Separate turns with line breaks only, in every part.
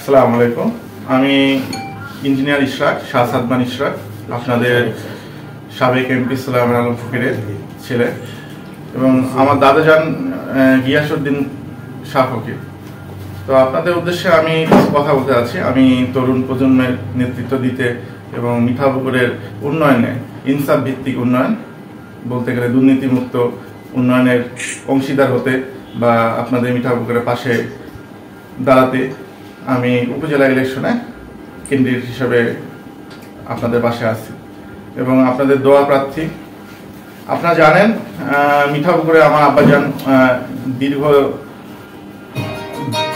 আসসালামু আলাইকুম। আমি ইঞ্জিনিয়ার ইশরাক, শাহ সাদমান ইশরাক, আপনাদের সাবেক এমপি সুলাইমান আলম ফকিরের ছেলে, এবং আমার দাদাজান গিয়াসউদ্দিন শাহ ফকির। তো আপনাদের উদ্দেশ্যে আমি কিছু কথা বলতে আছি। আমি তরুণ প্রজন্মের নেতৃত্ব দিতে এবং মিঠাপুকুরের উন্নয়নে, ইনসাফ ভিত্তিক উন্নয়ন বলতে গেলে দুর্নীতিমুক্ত উন্নয়নের অংশীদার হতে বা আপনাদের মিঠাপুকুরের পাশে দাঁড়াতে আমি উপজেলা ইলেকশনে ক্যান্ডিডেট হিসেবে আপনাদের পাশে আছি এবং আপনাদের দোয়া প্রার্থী। আপনারা জানেন মিঠাপুকুরে আমার আব্বাজান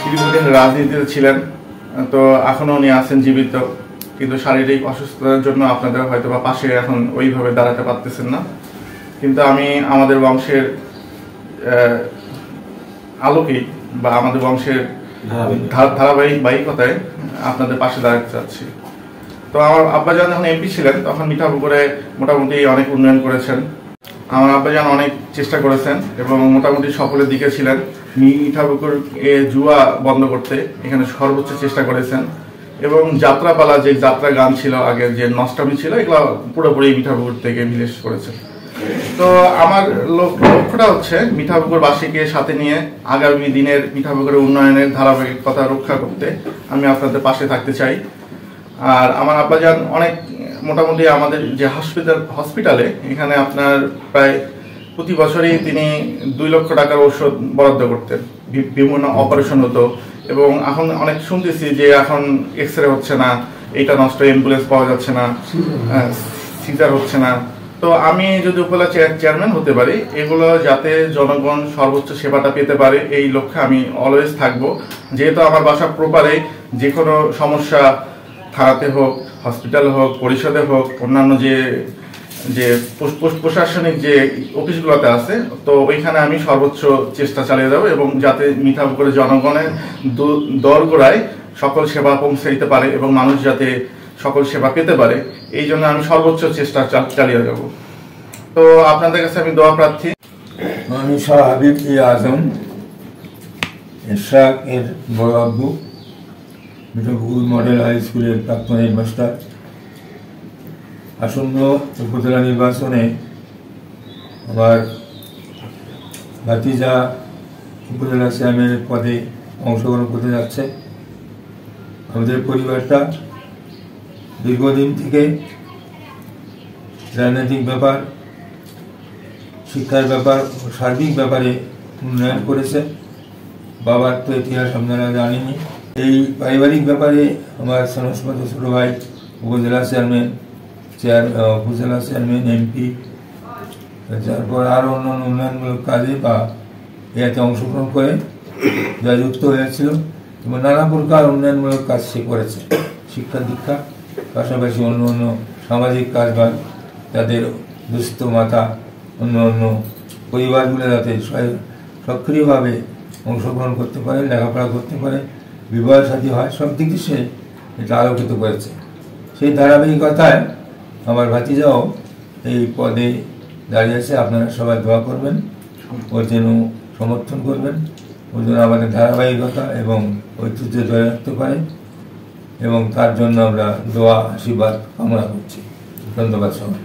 দীর্ঘদিন রাজনীতিতে ছিলেন, তো এখনও উনি আছেন জীবিত, কিন্তু শারীরিক অসুস্থতার জন্য আপনাদের হয়তো বা পাশে এখন ওইভাবে দাঁড়াতে পারতেছেন না। কিন্তু আমি আমাদের বংশের আলোকেই বা আমাদের বংশের ধারাবাহিকতায় আপনাদের পাশে দাঁড়াতে চাচ্ছি। তো আমার আব্বাজান যখন এমপি ছিলেন তখন মিঠাপুকুরে মোটামুটি অনেক উন্নয়ন করেছেন। আমার আব্বাজান অনেক চেষ্টা করেছেন এবং মোটামুটি সফলের দিকে ছিলেন। মিঠাপুকুর জুয়া বন্ধ করতে এখানে সর্বোচ্চ চেষ্টা করেছেন এবং যাত্রাপালা, যে যাত্রা গান ছিল আগে, যে নষ্টামি ছিল, এগুলো পুরোপুরি মিঠাপুকুর থেকে বিলেস করেছে। তো আমার লক্ষ্যটা হচ্ছে মিঠাপুকুরবাসীকে সাথে নিয়ে আগামী দিনের মিঠাপুকুরের উন্নয়নের ধারাবাহিকতা রক্ষা করতে আমি আপনাদের পাশে থাকতে চাই। আর আমার আব্বাজান অনেক মোটামুটি আমাদের যে হসপিটালে এখানে আপনার প্রায় প্রতি বছরই তিনি 2 লক্ষ টাকার ঔষধ বরাদ্দ করতেন, বিভিন্ন অপারেশন হতো। এবং এখন অনেক শুনতেছি যে এখন এক্সরে হচ্ছে না, এইটা নষ্ট, অ্যাম্বুলেন্স পাওয়া যাচ্ছে না, সিজার হচ্ছে না। তো আমি যদি উপজেলা চেয়ারম্যান হতে পারি, এগুলো যাতে জনগণ সর্বোচ্চ সেবাটা পেতে পারে, এই লক্ষ্যে আমি অলওয়েজ থাকবো। যেহেতু আমার বাসা প্রপারে, যে কোনো সমস্যা থানাতে হোক, হসপিটাল হোক, পরিষদে হোক, অন্যান্য যে প্রশাসনিক যে অফিসগুলোতে আছে, তো ওইখানে আমি সর্বোচ্চ চেষ্টা চালিয়ে যাবো এবং যাতে মিঠাপুকুরের জনগণের দোরগোড়ায় সকল সেবা পৌঁছে দিতে পারে এবং মানুষ যাতে সকল সেবা পেতে পারে, এই জন্য আমি সর্বোচ্চ চেষ্টা চালিয়ে যাব। তো আপনাদের কাছে আমি দোয়া প্রার্থী।
আমি শাহ হাবিব আজম ইশরাক এর বড় আব্বু, মিঠাপুকুর মডেল হাই স্কুলের প্রাক্তন হেডমাস্টার। আসন্ন উপজেলা নির্বাচনে আমার ভাতিজা উপজেলা চেয়ারম্যানের পদে অংশগ্রহণ করতে যাচ্ছে। আমাদের পরিবারটা দীর্ঘদিন থেকে রাজনৈতিক ব্যাপার, শিক্ষার ব্যাপার, সার্বিক ব্যাপারে উন্নয়ন করেছে। বাবার তো ইতিহাস আপনারা জানেনই। এই পারিবারিক ব্যাপারে আমার সনস্পত ছোট ভাই উপজেলা চেয়ারম্যান, এমপি, তারপর আরও অন্যান্য উন্নয়নমূলক কাজে বা এতে অংশগ্রহণ করে যা যুক্ত হয়েছিল এবং নানা প্রকার উন্নয়নমূলক কাজ সে করেছে। শিক্ষা দীক্ষা পাশাপাশি অন্য অন্য সামাজিক কাজবাজ, যাদের দুস্থ মাতা, অন্য অন্য পরিবারগুলো যাতে সক্রিয়ভাবে অংশগ্রহণ করতে পারে, লেখাপড়া করতে পারে, বিবাহ সাথী হয়, সব দিকে সে এটা আলোকিত করেছে। সেই ধারাবাহিকতায় আমার ভাতিজাও এই পদে দাঁড়িয়েছে। আপনারা সবাই দোয়া করবেন, ওর যেন সমর্থন করবেন, ওর জন্য আমাদের ধারাবাহিকতা এবং ঐতিহ্য ধরে রাখতে পারে, এবং তার জন্য আমরা দোয়া আশীর্বাদ কামনা করছি। ধন্যবাদ সবাই।